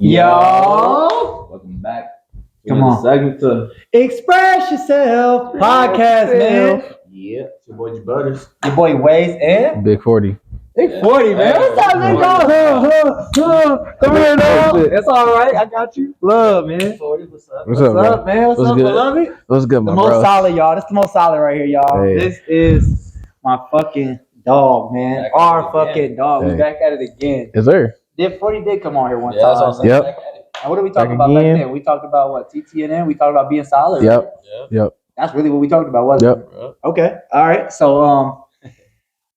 Yo, Welcome back. Come on. Segment to express yourself. Podcast, man. yeah, it's your boy G Butters. Your boy Waze and Big 40. Big 40, man. What's up, nigga? Come here, dog. That's all right. I got you. Love, man. 40, what's up? What's up, bro? Man? What's up, good? beloved? What's good, The my most bro? solid, y'all. This the most solid right here, y'all. Hey. This is my fucking dog, man. Back Our at it fucking again. dog. We Hey. back at it again. Is there? 40 did come on here one Yeah, that's what I'm time. saying. Yep. Back at it. And what did we talk Back about again. back then? We talked about what? TTNN? We talked about being solid. Right? Yep. That's really what we talked about, wasn't it? Yep. Okay. All right. So a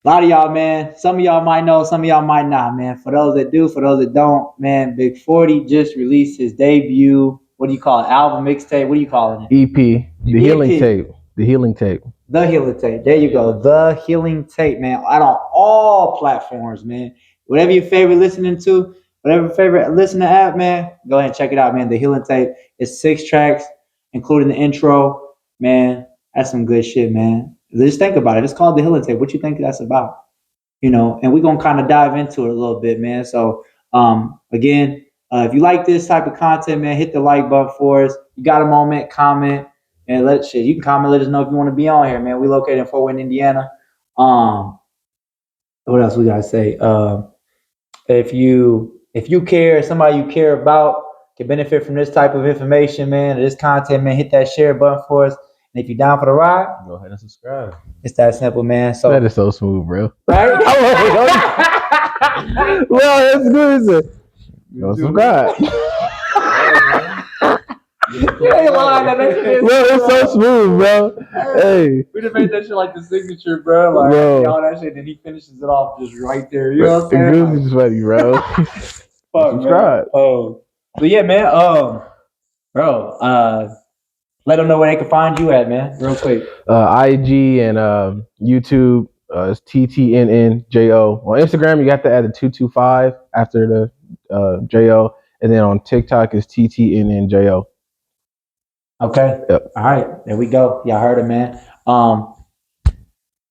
lot of y'all, man, some of y'all might know, some of y'all might not, man. For those that do, for those that don't, man, Big 40 just released his debut, what do you call it? Album, mixtape, what are you calling it? EP. The Healing Tape. The Healing Tape. The Healing Tape. There you go. The Healing Tape, man. Out on all platforms, man. Whatever your favorite listening to, whatever favorite listening app, man, go ahead and check it out, man. The Healing Tape. It's 6 tracks, including the intro. Man, that's some good shit, man. Just think about it. It's called The Healing Tape. What you think that's about? You know, and we're going to kind of dive into it a little bit, man. So, again, if you like this type of content, man, hit the like button for us. You got a moment, comment, and you can comment, let us know if you want to be on here, man. We located in Fort Wayne, Indiana. What else we got to say? If you care, somebody you care about can benefit from this type of information, man, or this content, man, hit that share button for us. And if you're down for the ride, Go ahead and subscribe. it's that simple, man. So That is so smooth, bro. right? Well, that's good. Go subscribe. You ain't lying. That shit is Well, it's so smooth, bro. Hey. we just made that shit like the signature, bro. Like Bro. all that shit, and he finishes it off just right there. You know what I'm The saying? goose is funny, bro. Fuck, Subscribe. Man. But yeah, man. Bro. Let them know where they can find you at, man. Real quick. IG and YouTube is TTNNJO. On Instagram, you have to add the 225 after the JO. And then on TikTok is TTNNJO. Okay. Yep. All right. There we go. Y'all heard it, man.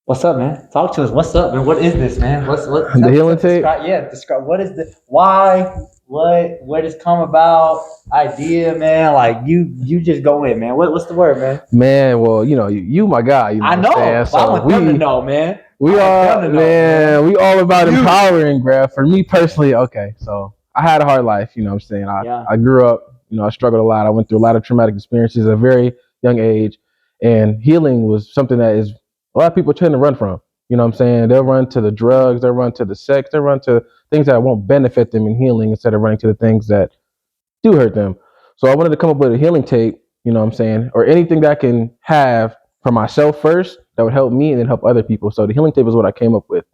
What's up, man? Talk to us. What's up, man? What is this, man? What The Healing Tape? Describe what is the why? What has come about? Idea, man. Like you just go in, man. What's the word, man? Man, well, you my guy. You know I know. what I'm But saying? I want them to know, man. We are, man. We all about You. empowering, bruh. For me personally, okay. So I had a hard life. You know what I'm saying? I grew up. I struggled a lot. I went through a lot of traumatic experiences at a very young age, and healing was something that is a lot of people tend to run from. You know what I'm saying? They'll run to the drugs, they'll run to the sex, they'll run to things that won't benefit them in healing instead of running to the things that do hurt them. So I wanted to come up with a healing tape, you know what I'm saying, or anything that I can have for myself first that would help me and then help other people. So the healing tape is what I came up with.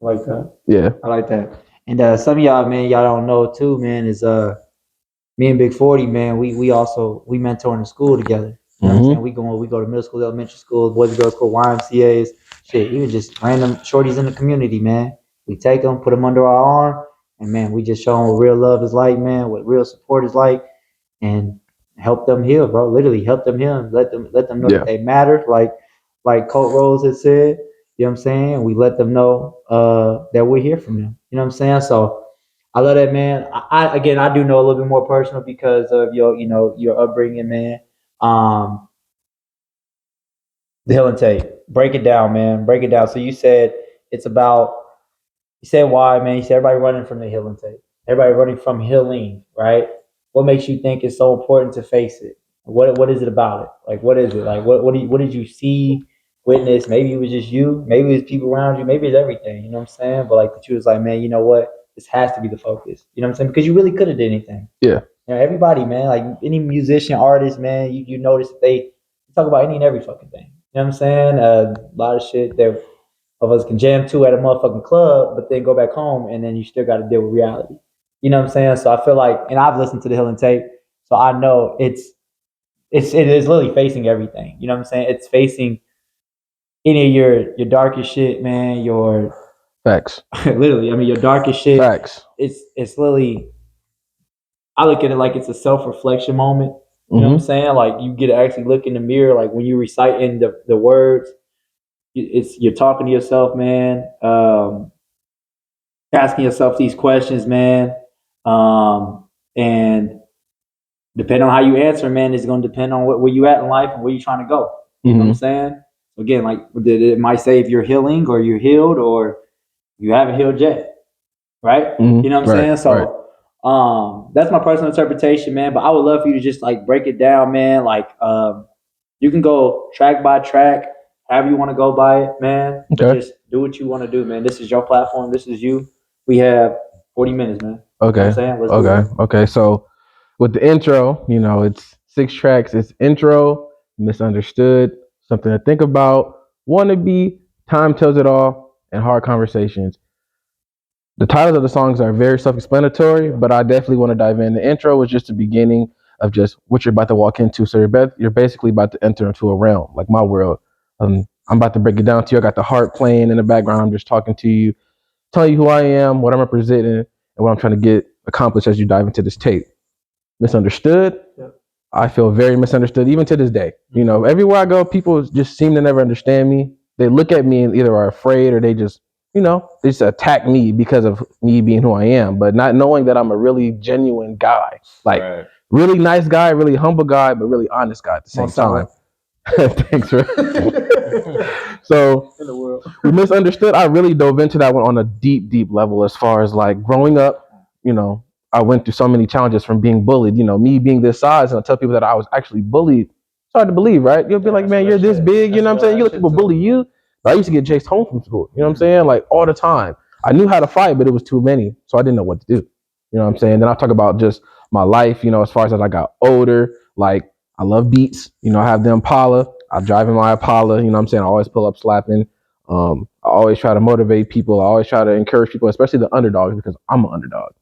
I like that. Yeah. I like that. And some of y'all, man, y'all don't know too, man, is me and Big 40, man, we mentor in the school together. You know what I'm saying? We go to middle school, elementary school, boys and girls school, YMCAs, shit, even just random shorties in the community, man. We take them, put them under our arm, and man, we just show them what real love is like, man, what real support is like, and help them heal, bro. Literally help them heal and let them know that they matter, like Colt Rose has said. You know what I'm saying? We let them know that we're here from them. You know what I'm saying? So I love that, man. I do know a little bit more personal because of your upbringing, man. The Healing Tape. Break it down, man. Break it down. So you said why, man. You said everybody running from the Healing Tape. Everybody running from healing, right? What makes you think it's so important to face it? What is it about it? Like, what is it? Like, what did you see, witness? Maybe it was just you. Maybe it's people around you. Maybe it's everything. You know what I'm saying? But like, you was like, man, you know what? This has to be the focus. You know what I'm saying? Because you really could have did anything. Yeah. Everybody, man, like any musician, artist, man, you notice that they talk about any and every fucking thing. You know what I'm saying? A lot of shit that of us can jam to at a motherfucking club, but then go back home and then you still got to deal with reality. You know what I'm saying? So I feel like, and I've listened to the Healing Tape, so I know it is literally facing everything. You know what I'm saying? It's facing any of your darkest shit, man. Your Facts. literally, I mean, your darkest shit. Facts. It's literally. I look at it like it's a self-reflection moment. You know what I'm saying? Like you get to actually look in the mirror. Like when you reciting the words, you're talking to yourself, man. Asking yourself these questions, man. And depending on how you answer, man, it's going to depend on where you at in life and where you're trying to go. You know what I'm saying? Again, like it might say if you're healing or you're healed or you haven't healed yet, right? You know what I'm saying? So that's my personal interpretation, man. But I would love for you to just like break it down, man. Like you can go track by track, however you want to go by it, man. But just do what you want to do, man. This is your platform. This is you. We have 40 minutes, man. Okay. You know what I'm saying? Okay. So with the intro, it's 6 tracks. It's intro, misunderstood, something to think about, wannabe, time tells it all, and hard conversations. The titles of the songs are very self-explanatory, but I definitely want to dive in. The intro was just the beginning of just what you're about to walk into. So you're basically about to enter into a realm, like my world. I'm about to break it down to you. I got the harp playing in the background. I'm just talking to you, telling you who I am, what I'm representing, and what I'm trying to get accomplished as you dive into this tape. Misunderstood. Yep. I feel very misunderstood, even to this day. Everywhere I go, people just seem to never understand me. They look at me and either are afraid or they just attack me because of me being who I am, but not knowing that I'm a really genuine guy. Like, really nice guy, really humble guy, but really honest guy at the same time. Thanks, man. So, we misunderstood. I really dove into that one on a deep, deep level as far as like growing up, I went through so many challenges from being bullied, me being this size, and I tell people that I was actually bullied. It's hard to believe, right? You'll be like, man, you're this big, you know what I'm saying? You let people bully you. But I used to get chased home from school, you know what I'm saying? Like all the time. I knew how to fight, but it was too many. So I didn't know what to do. You know what I'm saying? Then I'll talk about just my life, as far as I got older. Like I love beats, I have the Impala. I drive in my Impala, you know what I'm saying? I always pull up slapping. I always try to motivate people. I always try to encourage people, especially the underdogs, because I'm an underdog,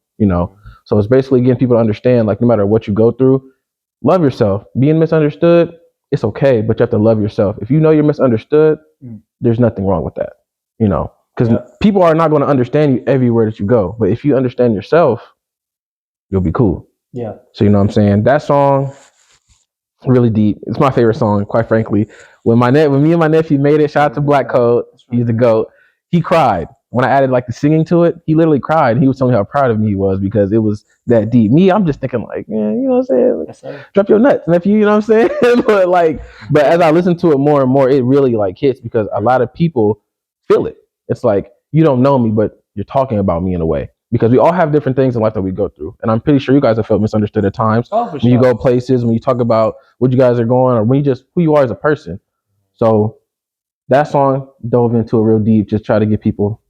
So it's basically getting people to understand, like, no matter what you go through, love yourself. Being misunderstood, it's okay, but you have to love yourself. If you know you're misunderstood, there's nothing wrong with that, because people are not going to understand you everywhere that you go. But if you understand yourself, you'll be cool. Yeah. So, you know what I'm saying? That song, really deep. It's my favorite song, quite frankly. When me and my nephew made it, shout out to Black Code, he's the GOAT. He cried. When I added like the singing to it, he literally cried. He was telling me how proud of me he was because it was that deep. Me, I'm just thinking like, man, you know what I'm saying? Like, drop your nuts, nephew, you know what I'm saying? but as I listen to it more and more, it really like hits because a lot of people feel it. It's like, you don't know me, but you're talking about me in a way. Because we all have different things in life that we go through. And I'm pretty sure you guys have felt misunderstood at times. Oh, for when sure. you go places, when you talk about what you guys are going, or when you just who you are as a person. So that song dove into it real deep, just try to give people,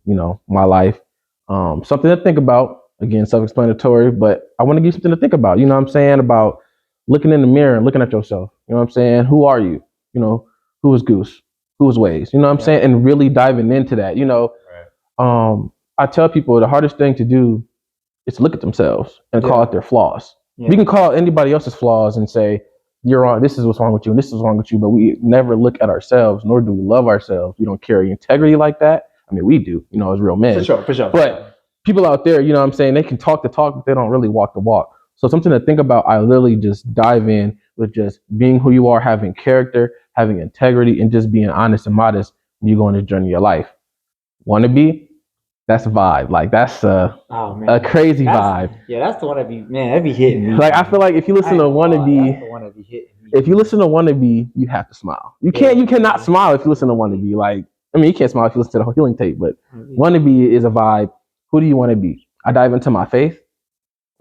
my life. Something to think about. Again, self-explanatory, but I want to give you something to think about. You know what I'm saying? About looking in the mirror and looking at yourself. You know what I'm saying? Who are you? Who is Goose? Who is Waze? You know what I'm saying? And really diving into that, I tell people the hardest thing to do is to look at themselves and call out their flaws. We can call anybody else's flaws and say, you're wrong, this is what's wrong with you, and this is wrong with you, but we never look at ourselves, nor do we love ourselves. We don't carry integrity like that. I mean, we do, as real men. For sure. But people out there, you know what I'm saying, they can talk the talk, but they don't really walk the walk. So something to think about, I literally just dive in with just being who you are, having character, having integrity, and just being honest and modest when you go on this journey of your life. Want to be? That's a vibe. Like that's a crazy vibe. Yeah, that's the one that be hitting me. Like I feel like if you listen to Wannabe, that's the one that be hitting me. If you listen to Wannabe, you have to smile. You cannot smile if you listen to Wannabe. Like, I mean, you can't smile if you listen to the whole Healing tape, but Wannabe is a vibe. Who do you want to be? I dive into my faith.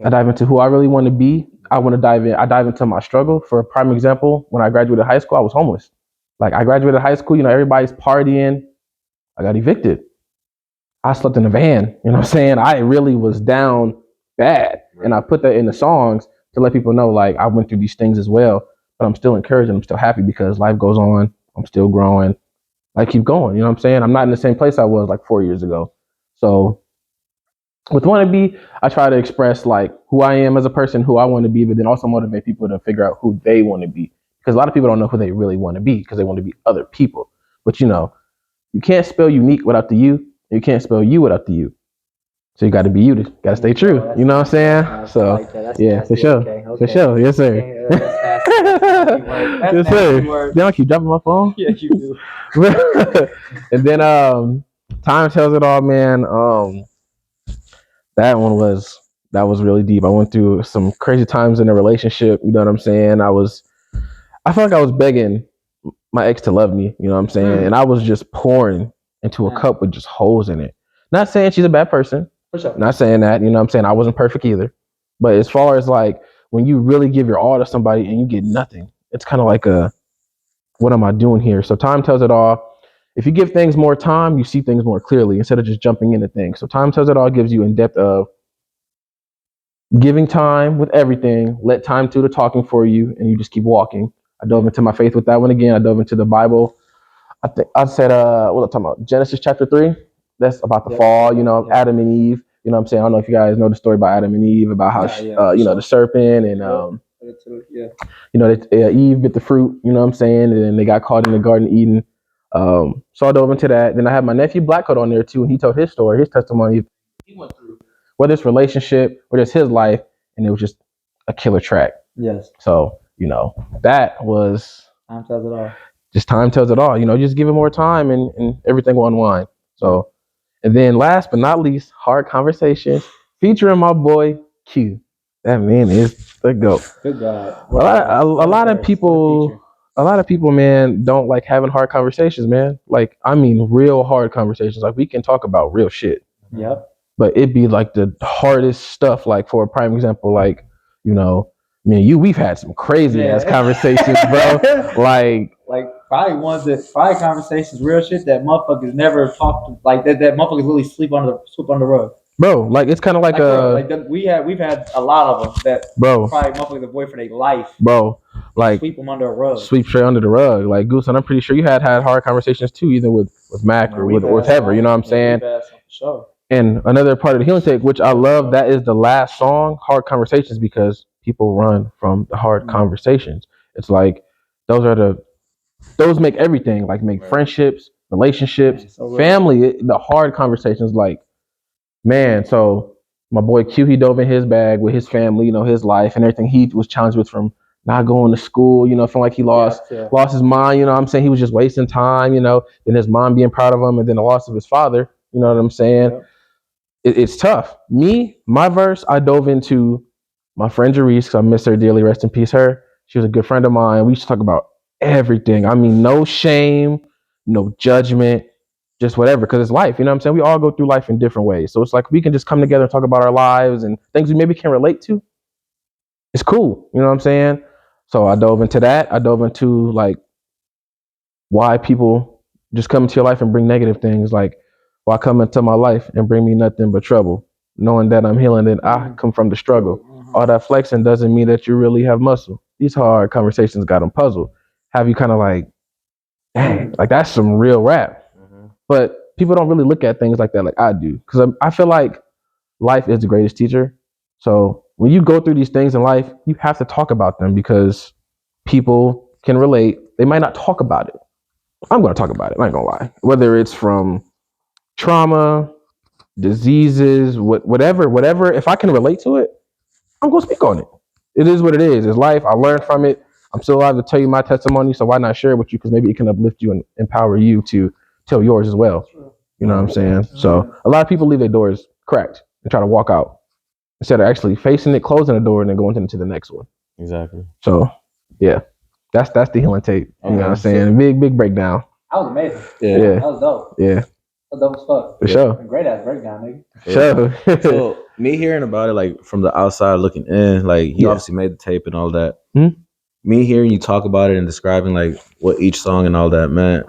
I dive into who I really want to be. I dive into my struggle. For a prime example, when I graduated high school, I was homeless. Like I graduated high school, everybody's partying. I got evicted. I slept in a van, you know what I'm saying? I really was down bad. And I put that in the songs to let people know, like, I went through these things as well, but I'm still encouraged and I'm still happy because life goes on. I'm still growing. I keep going, you know what I'm saying? I'm not in the same place I was like 4 years ago. So with Wannabe, I try to express like who I am as a person, who I want to be, but then also motivate people to figure out who they want to be. Because a lot of people don't know who they really want to be because they want to be other people. But you can't spell unique without the U. You can't spell you without the U. So you got to be you. Got to stay true. You know what I'm saying? So for sure. For sure. Yes, sir. Yes, sir. Then I keep dropping my phone. Yeah, you do. And then time tells it all, man. That one was That was really deep. I went through some crazy times in a relationship. You know what I'm saying? I felt like I was begging my ex to love me. You know what I'm saying? And I was just pouring into a cup with just holes in it. Not saying she's a bad person. For sure. Not saying that. You know what I'm saying? I wasn't perfect either. But as far as like when you really give your all to somebody and you get nothing, it's kind of like what am I doing here? So time tells it all. If you give things more time, you see things more clearly instead of just jumping into things. So time tells it all gives you in depth of giving time with everything. Let time do the talking for you, and you just keep walking. I dove into my faith with that one again. I dove into the Bible. I think I said, what I'm talking about? Genesis chapter 3. That's about the fall, Adam and Eve. You know what I'm saying? I don't know if you guys know the story about Adam and Eve, about how, the serpent and, Eve bit the fruit, you know what I'm saying? And then they got caught in the Garden of Eden. So I dove into that. Then I had my nephew Blackcoat on there too, and he told his story, his testimony he went through, whether it's relationship, whether it's his life, and it was just a killer track. Yes. So, that was time tells it all. Just time tells it all. Just give it more time and everything will unwind. So, and then last but not least, Hard Conversations featuring my boy Q. That man is the GOAT. Good God. A lot of people, man, don't like having hard conversations, man. Like, I mean, real hard conversations. Like, we can talk about real shit. Yep. But it'd be like the hardest stuff. Like, for a prime example, like, me and you, we've had some crazy ass conversations, bro. like probably conversations, real shit that motherfuckers never talked to, like that motherfuckers really sweep under the rug. Bro, like it's kind of we've had a lot of them that probably motherfuckers avoid for their life. Bro, like sweep them under a rug. Sweep straight under the rug. Like Goose, and I'm pretty sure you had hard conversations too, either with Mac or with Heather, you know what I'm saying? Sure. And another part of the Healing Take, which I love, that is the last song, Hard Conversations, because people run from the hard conversations. It's like those make everything, like make friendships, relationships, family, the hard conversations, like, man. So my boy Q, he dove in his bag with his family, his life and everything he was challenged with, from not going to school, feeling like he lost his mind, what I'm saying? He was just wasting time, then his mom being proud of him, and then the loss of his father, you know what I'm saying? Yeah. It's tough. My verse, I dove into my friend Jerice, because I miss her dearly, rest in peace her. She was a good friend of mine. We used to talk about everything. I mean, no shame, no judgment, just whatever, because it's life, you know what I'm saying? We all go through life in different ways. So it's like we can just come together and talk about our lives and things we maybe can relate to. It's cool, you know what I'm saying? So I dove into that. I dove into like why people just come into your life and bring negative things, like why come into my life and bring me nothing but trouble, knowing that I'm healing and I come from the struggle. All that flexing doesn't mean that you really have muscle. These hard conversations got them puzzled. Have you kind of like, dang, like that's some real rap. But people don't really look at things like that like I do, because I feel like life is the greatest teacher. So when you go through these things in life, you have to talk about them, because people can relate. They might not talk about it. I'm going to talk about it. I ain't going to lie. Whether it's from trauma, diseases, whatever, if I can relate to it, I'm going to speak on it. It is what it is. It's life. I learned from it. I'm still alive to tell you my testimony, so why not share it with you? Because maybe it can uplift you and empower you to tell yours as well. You know what I'm saying? So a lot of people leave their doors cracked and try to walk out instead of actually facing it, closing the door, and then going into the next one. Exactly. So yeah, that's the Healing Tape. You know what I'm saying? Big breakdown. That was amazing. Yeah. That was dope. Yeah. That was dope as fuck. For sure. Great ass breakdown, nigga. Sure. So me hearing about it, like from the outside looking in, like you obviously made the tape and all that. Mm-hmm. Me hearing you talk about it and describing like what each song and all that meant,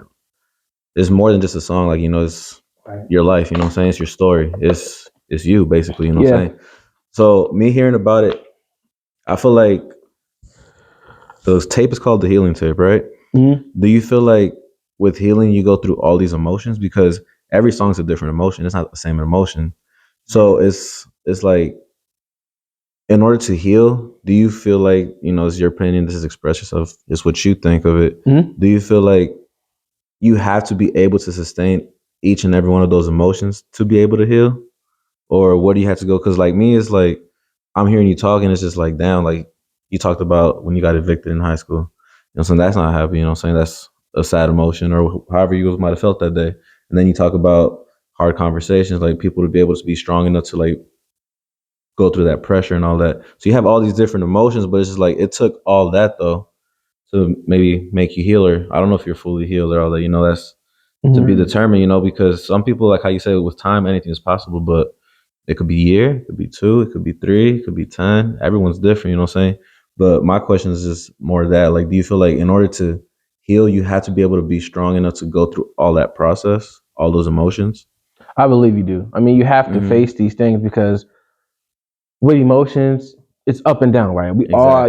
it's more than just a song. Like, it's your life, you know what I'm saying? It's your story. It's you basically, you know what I'm saying? So me hearing about it, I feel like the tape is called The Healing Tape, right? Mm-hmm. Do you feel like with healing, you go through all these emotions? Because every song's a different emotion. It's not the same emotion. So it's like, in order to heal, do you feel like, it's your opinion, this is express yourself, it's what you think of it. Mm-hmm. Do you feel like you have to be able to sustain each and every one of those emotions to be able to heal? Or what do you have to go? Because like me, it's like, I'm hearing you talk and it's just like, damn, like you talked about when you got evicted in high school. So that's not happy, you know what I'm saying? That's a sad emotion, or however you might have felt that day. And then you talk about hard conversations, like people to be able to be strong enough to like go through that pressure and all that. So you have all these different emotions, but it's just like it took all that though to maybe make you heal. Or I don't know if you're fully healed or all that. That's to be determined. Because some people, like how you say, with time anything is possible, but it could be a year, it could be 2, it could be 3, it could be 10. Everyone's different. You know what I'm saying? But my question is just more that, like, do you feel like in order to heal, you have to be able to be strong enough to go through all that process, all those emotions? I believe you do. I mean, you have to face these things because with emotions, it's up and down, right?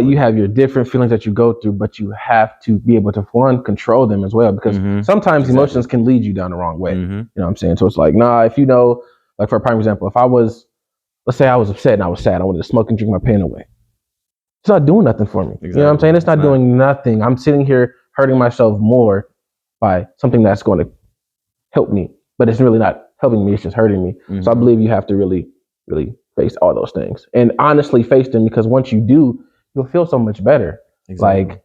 You have your different feelings that you go through, but you have to be able to control them as well, because sometimes emotions can lead you down the wrong way. You know what I'm saying? So it's like, if like for a prime example, let's say I was upset and I was sad, I wanted to smoke and drink my pain away. It's not doing nothing for me. You know what I'm saying? It's not doing nothing. I'm sitting here hurting myself more by something that's going to help me, but it's really not helping me. It's just hurting me. So I believe you have to really, really face all those things and honestly face them, because once you do, you'll feel so much better. Like,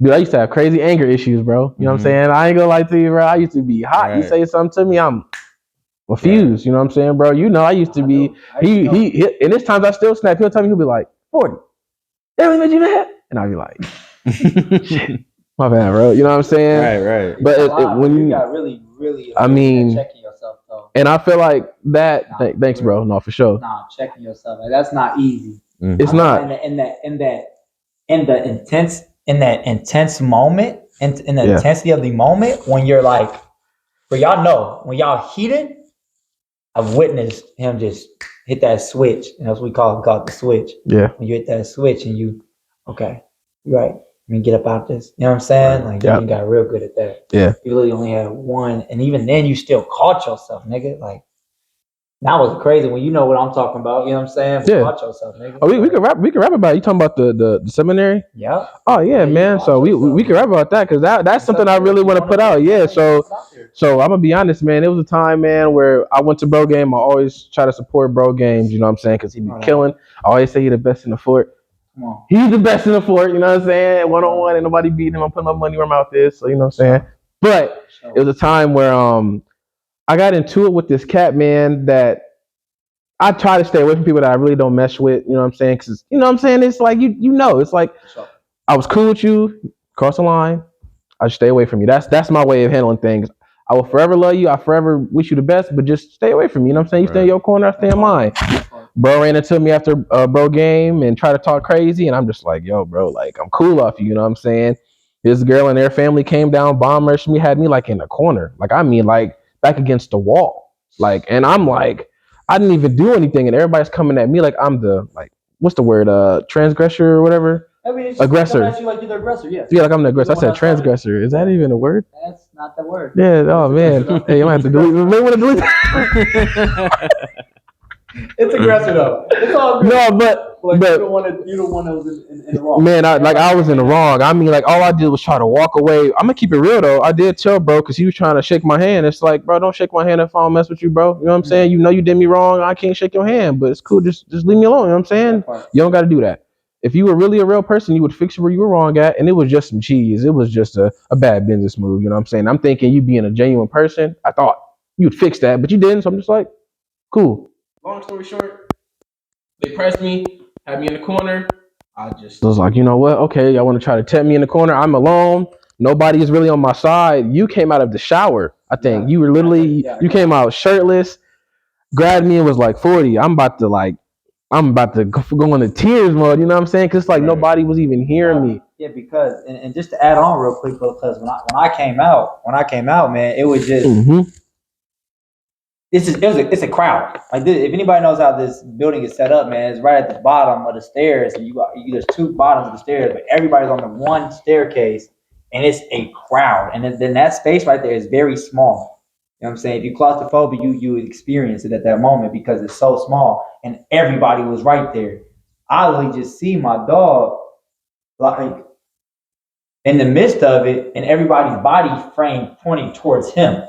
dude, I used to have crazy anger issues, bro. You know what I'm saying? I ain't gonna lie to you, bro. I used to be hot. You say something to me, I'm confused. You know what I'm saying, bro? I used to be. He and there's times I still snap. He'll tell me, he'll be like, 40. They really made you mad? And I'll be like, shit, my bad, bro. You know what I'm saying? Right. But when you got really checking yourself though. And I feel like that. Thanks, bro. No, for sure. Checking yourself. Like, that's not easy. It's not. In the intense moment, in the intensity of the moment, when you're like, but y'all know when y'all heated, I've witnessed him just hit that switch, and that's what we call it the switch. Yeah. When you hit that switch and you, okay, you're right. I mean, get up out this. You know what I'm saying? Like, you got real good at that. Yeah. You really only had one, and even then, you still caught yourself, nigga. Like, that was crazy. When you know what I'm talking about, you know what I'm saying? Caught yourself, nigga. Oh, we can rap. We can rap about it. You talking about the seminary? Yeah. Oh yeah, man. So we can rap about that, because that's something I really want to put out. Yeah. So I'm gonna be honest, man. It was a time, man, where I went to Bro Game. I always try to support Bro Games. You know what I'm saying? Because he be killing. I always say he's the best in the fort. He's the best in the fort. You know what I'm saying? 1-on-1, and nobody beating him. I'm putting my money where my mouth is. So you know what I'm saying? But it was a time where I got into it with this cat, man, that I try to stay away from people that I really don't mesh with. You know what I'm saying? Because, you know what I'm saying? It's like, it's like, I was cool with you, cross the line, I stay away from you. That's my way of handling things. I will forever love you. I forever wish you the best, but just stay away from me. You know what I'm saying? You stay in your corner, I stay in mine. Bro ran into me after Bro Game and tried to talk crazy, and I'm just like, yo, bro, like, I'm cool off you. You know what I'm saying? This girl and their family came down, bomb rushed me, had me like in the corner. Like, I mean, like back against the wall. Like, and I'm like, I didn't even do anything, and everybody's coming at me like I'm the, like, what's the word? Transgressor or whatever? I mean, it's aggressor. Like you're the aggressor, yeah. Yeah, like I'm the aggressor. I said transgressor. Is that even a word? That's not the word. Yeah, oh man. Hey, you might have to delete. You may want to delete that. It's aggressor though. It's all good. No, but you don't want to was in the wrong. Man, I was in the wrong. I mean, like, all I did was try to walk away. I'm gonna keep it real though. I did tell bro, because he was trying to shake my hand. It's like, bro, don't shake my hand if I don't mess with you, bro. You know what I'm saying? You know you did me wrong. I can't shake your hand, but it's cool. Just leave me alone. You know what I'm saying? You don't got to do that. If you were really a real person, you would fix where you were wrong at, and it was just some cheese. It was just a bad business move. You know what I'm saying? I'm thinking you being a genuine person, I thought you'd fix that, but you didn't. So I'm just like, cool. Long story short, they pressed me, had me in the corner. I was like, you know what? Okay, y'all want to try to tempt me in the corner? I'm alone. Nobody is really on my side. You came out of the shower, I think. You were literally, you came out shirtless, grabbed me and was like, 40. I'm about to go into tears mode. You know what I'm saying? Because like nobody was even hearing me. Yeah, because and just to add on real quick, because when I came out, man, it was just. It's a crowd. Like this, if anybody knows how this building is set up, man, it's right at the bottom of the stairs, and there's two bottoms of the stairs, but everybody's on the one staircase, and it's a crowd, and then that space right there is very small. You know what I'm saying? If you're claustrophobic, you would experience it at that moment because it's so small, and everybody was right there. I literally just see my dog like in the midst of it, and everybody's body frame pointing towards him.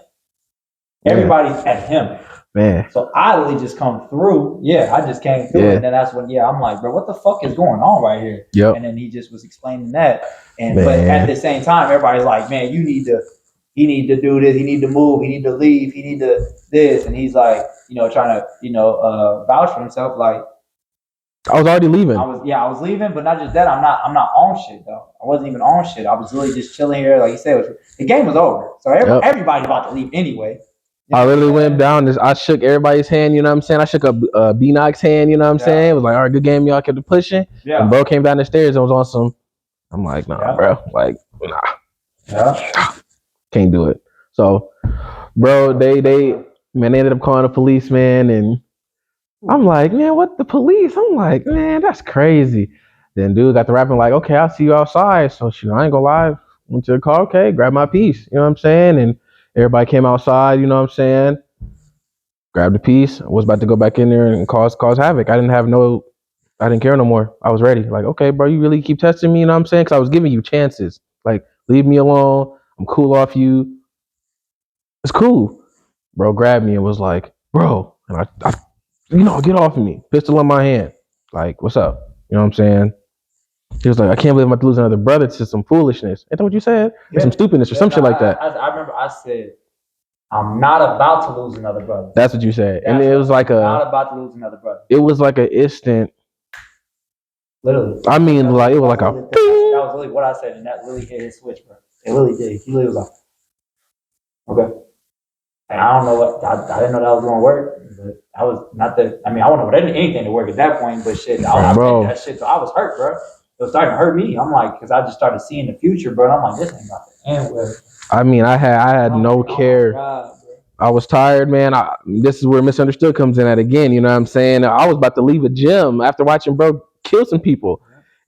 Everybody's at him. Man. So I literally just come through. Yeah, I just came through. And then that's when, I'm like, bro, what the fuck is going on right here? Yep. And then he just was explaining that. And but at the same time, everybody's like, man, he need to do this, he need to move, he need to leave, he need to this. And he's like, trying to, vouch for himself, like, I was already leaving. I was leaving, but not just that. I'm not on shit though. I wasn't even on shit. I was really just chilling here. Like you said, the game was over, so everybody's about to leave anyway. I literally went down. I shook everybody's hand. You know what I'm saying? I shook a B-Knox hand. You know what I'm saying? It was like, all right, good game, y'all. Kept it pushing. Yeah. And bro came down the stairs and was on some. I'm like, nah, bro. Like, nah. Yeah. Can't do it. So, bro, they ended up calling the police, man, and I'm like, man, what the police? I'm like, man, that's crazy. Then dude got the rapping like, okay, I'll see you outside. So I ain't gonna lie. Went to the car, okay, grab my piece. You know what I'm saying? And everybody came outside, you know what I'm saying? Grabbed the piece. I was about to go back in there and cause havoc. I didn't care no more. I was ready. Like, okay, bro, you really keep testing me, you know what I'm saying? Because I was giving you chances. Like, leave me alone. I'm cool off you. It's cool. Bro grabbed me and was like, bro, and I get off of me. Pistol in my hand. Like, what's up? You know what I'm saying? He was like, I can't believe I'm about to lose another brother to some foolishness. Ain't that what you said? Yeah. Or some stupidness or some shit like that. I remember I said, I'm not about to lose another brother. That's what you said. And it was like not about to lose another brother. It was like an instant. Literally. I mean, like, it was like that was really what I said, and that really hit his switch, bro. It really did. He really was like, okay. And I don't know what, I didn't know that was going to work, but I was not that, I mean, I wouldn't know anything to work at that point, but shit, I did that shit, so I was hurt, bro. It was starting to hurt me. I'm like, because I just started seeing the future, bro, and I'm like, this ain't about to end well. I mean, I had no care. God, I was tired, man. This is where misunderstood comes in at again, you know what I'm saying? I was about to leave a gym after watching bro kill some people.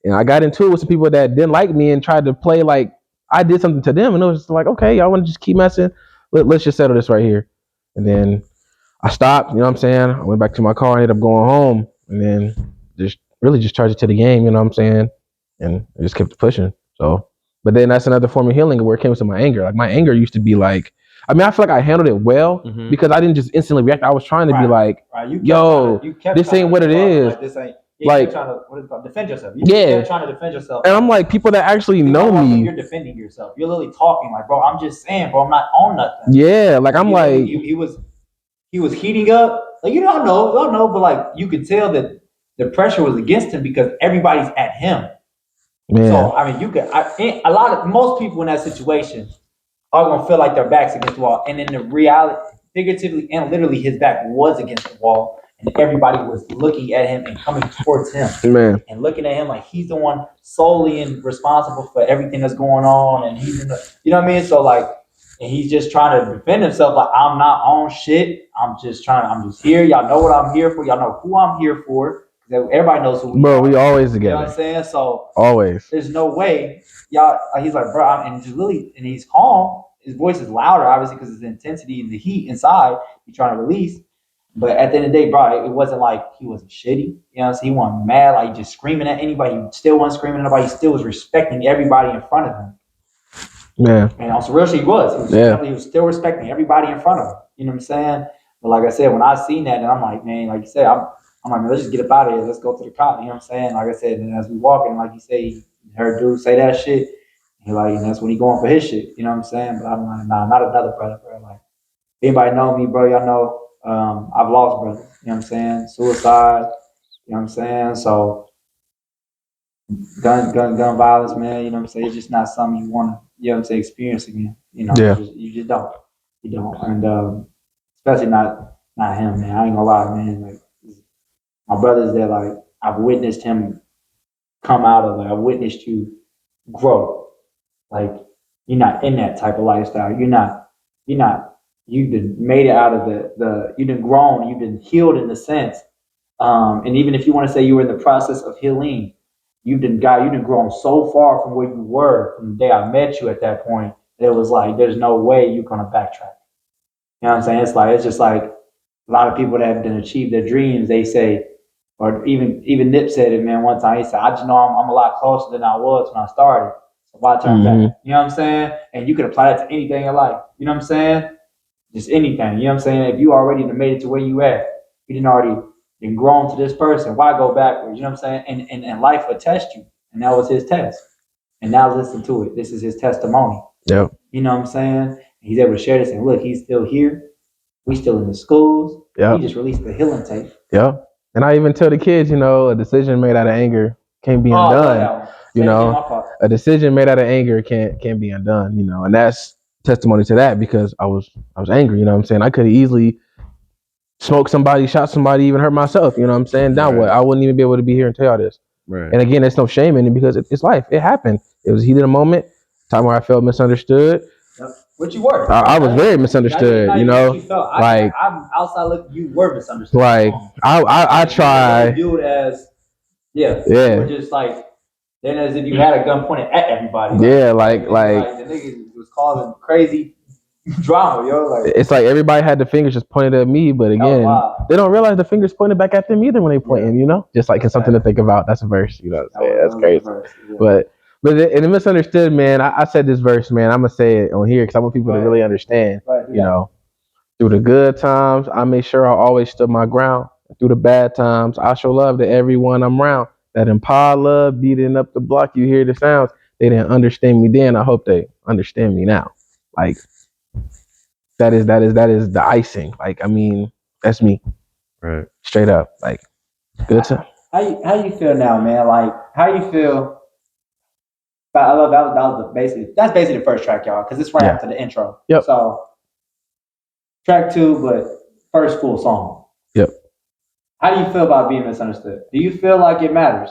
And I got into it with some people that didn't like me and tried to play like I did something to them, and it was just like, okay, y'all want to just keep messing? Let's just settle this right here. And then I stopped, you know what I'm saying? I went back to my car, ended up going home, and then just charged it to the game, you know what I'm saying? And I just kept pushing. So, but then that's another form of healing where it came to my anger. Like, my anger used to be like, I mean, I feel like I handled it well because I didn't just instantly react. I was trying to be like, yo, this ain't what it is. Like, this ain't. You're trying to, what is it called? Defend yourself. You kept trying to defend yourself. And I'm like, people that actually know me. You're defending yourself. You're literally talking like, bro, I'm just saying, bro, I'm not on nothing. Yeah, like I'm like. He was heating up. Like, you don't know, but like you could tell that the pressure was against him because everybody's at him. Man. So I mean, most people in that situation are gonna feel like their back's against the wall, and in the reality, figuratively and literally, his back was against the wall. And everybody was looking at him and coming towards him, and looking at him like he's the one solely and responsible for everything that's going on, and he's you know what I mean? So like, and he's just trying to defend himself like, I'm not on shit. I'm just here. Y'all know what I'm here for. Y'all know who I'm here for. Everybody knows who we are. We always together. You know what I'm saying? So always. There's no way y'all. He's like, bro, and just really, and he's calm. His voice is louder, obviously, because of the intensity and the heat inside he's trying to release. But at the end of the day, bro, it wasn't like he wasn't shitty. You know what I'm saying? He wasn't mad, like just screaming at anybody. He still wasn't screaming at nobody. He still was respecting everybody in front of him. Yeah. And on some real shit, he was still respecting everybody in front of him. You know what I'm saying? But like I said, when I seen that, and I'm like, man, like you said, I'm like, man, let's just get up out of here. Let's go to the cop. You know what I'm saying? Like I said, and as we walking, like you say, he heard dude say that shit. And that's when he going for his shit. You know what I'm saying? But I'm like, nah, not another brother, bro. Like, anybody know me, bro? Y'all know. I've lost brothers, you know what I'm saying? Suicide, you know what I'm saying? So gun violence, man, you know what I'm saying? It's just not something you want to, you know what I'm saying, experience again. You know, you just don't. You don't. And especially not him, man. I ain't gonna lie, man. Like, my brothers that like I've witnessed him come out of it. I've witnessed you grow. Like, you're not in that type of lifestyle. You're not you've been made it out of you've been grown, you've been healed in the sense. And even if you want to say you were in the process of healing, you've been grown so far from where you were from the day I met you at that point, that it was like, there's no way you're going to backtrack. You know what I'm saying? It's just like a lot of people that have achieved their dreams, they say, or even Nip said it, man, one time. He said, I just know I'm a lot closer than I was when I started. So why turn back? You know what I'm saying? And you can apply that to anything in life. You know what I'm saying? Just anything, you know what I'm saying? If you already made it to where you at, you didn't already been grown to this person, why go backwards? You know what I'm saying? And life will test you. And that was his test. And now listen to it. This is his testimony. Yep. You know what I'm saying? And he's able to share this and look, he's still here. We still in the schools. Yep. He just released the healing tape. Yep. And I even tell the kids, a decision made out of anger can't be undone. A decision made out of anger can't be undone. And that's testimony to that because I was angry. You know what I'm saying? I could have easily smoked somebody, shot somebody, even hurt myself. You know what I'm saying? Now what? I wouldn't even be able to be here and tell y'all this. Right. And again, there's no shame in it because it's life. It happened. It was heat of the moment, time where I felt misunderstood. What you were? I was very misunderstood. I'm outside looking. You were misunderstood. Like I try. Viewed as you were just like then as if you had a gun pointed at everybody. Like the nigga was causing crazy drama, yo. Like it's like everybody had the fingers just pointed at me, but again, they don't realize the fingers pointed back at them either when they pointing. Just like it's something to think about. That's a verse. You know what I'm saying? That's crazy. Verse, But in the misunderstood, man, I said this verse, man. I'm gonna say it on here because I want people to really understand. Through the good times, I made sure I always stood my ground. Through the bad times, I show love to everyone I'm around. That Impala beating up the block, you hear the sounds. They didn't understand me then. I hope they understand me now. Like that is the icing. Like that's me. Right. Straight up. Like good time. How you feel now, man? Like how you feel? But I love that's basically the first track, y'all, because it's right after the intro. Yep. So track 2, but first full song. Yep. How do you feel about being misunderstood? Do you feel like it matters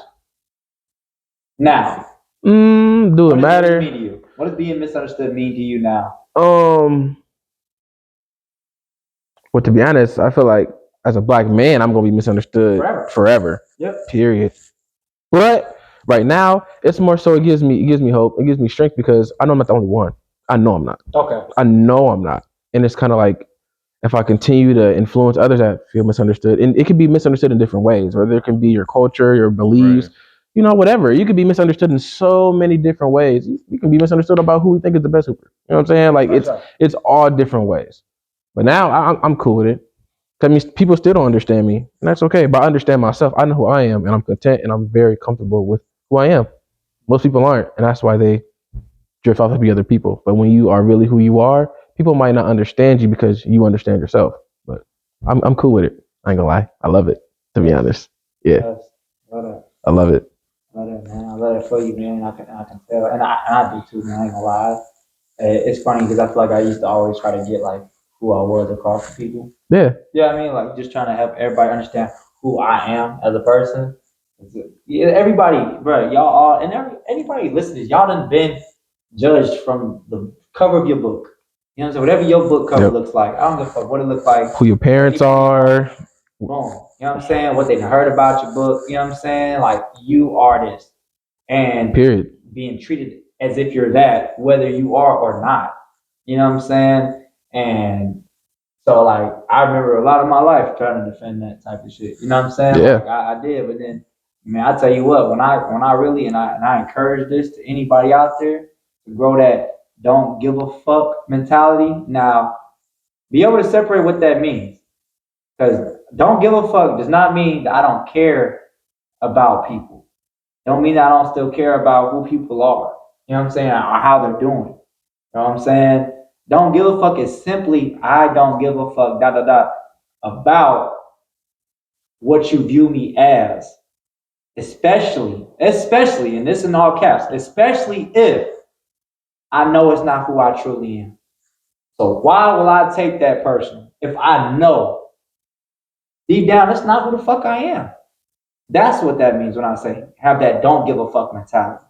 now? Do it matter? What does it mean to you? What does being misunderstood mean to you now? Well, to be honest, I feel like as a black man, I'm gonna be misunderstood forever. Yep. Period. But right now, it's more so it gives me hope. It gives me strength because I know I'm not the only one. I know I'm not. Okay. I know I'm not. And it's kind of like if I continue to influence others that feel misunderstood, and it can be misunderstood in different ways, whether it can be your culture, your beliefs, whatever. You could be misunderstood in so many different ways. You can be misunderstood about who we think is the best hooper. You know what I'm saying? Like it's all different ways. But now I'm cool with it. That means people still don't understand me, and that's okay. But I understand myself. I know who I am, and I'm content, and I'm very comfortable with who I am. Most people aren't, and that's why they drift off to be other people. But when you are really who you are, people might not understand you because you understand yourself. But I'm cool with it. I ain't gonna lie. I love it, to be honest. Yeah. I love it. I love it, man. I love it for you, man. I can tell. And I do too, man. I ain't gonna lie. It's funny because I feel like I used to always try to get like who I was across to people. Yeah. Yeah, I mean, like just trying to help everybody understand who I am as a person. Yeah, everybody, bro, y'all all and anybody listening, y'all done been judged from the cover of your book. You know what I'm saying? Whatever your book cover looks like, I don't give a fuck what it looks like. Who your parents are. Boom. You know what I'm saying? What they heard about your book. You know what I'm saying? Like you are this. And period. Being treated as if you're that, whether you are or not. You know what I'm saying? And so like I remember a lot of my life trying to defend that type of shit. You know what I'm saying? Yeah. Like, I did, but then man, I tell you what, when I really and I encourage this to anybody out there to grow that don't give a fuck mentality. Now, be able to separate what that means. Because don't give a fuck does not mean that I don't care about people. Don't mean that I don't still care about who people are. You know what I'm saying? Or how they're doing. You know what I'm saying? Don't give a fuck is simply I don't give a fuck about what you view me as. Especially, and this in all caps, especially if I know it's not who I truly am. So why will I take that person if I know deep down that's not who the fuck I am? That's what that means when I say have that don't give a fuck mentality.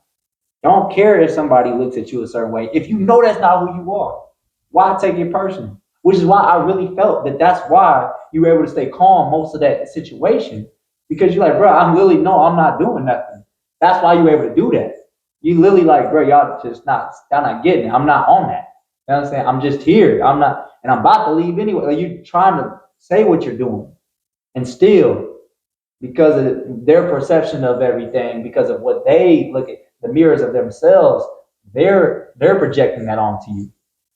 Don't care if somebody looks at you a certain way. If you know that's not who you are, why take it personal? Which is why I really felt that that's why you were able to stay calm most of that situation. Because you're like, bro, I'm not doing nothing. That's why you were able to do that. You literally like, bro, y'all not getting it. I'm not on that. You know what I'm saying? I'm just here. I'm not, and I'm about to leave anyway. Like you're trying to say what you're doing. And still, because of their perception of everything, because of what they look at, the mirrors of themselves, they're projecting that onto you.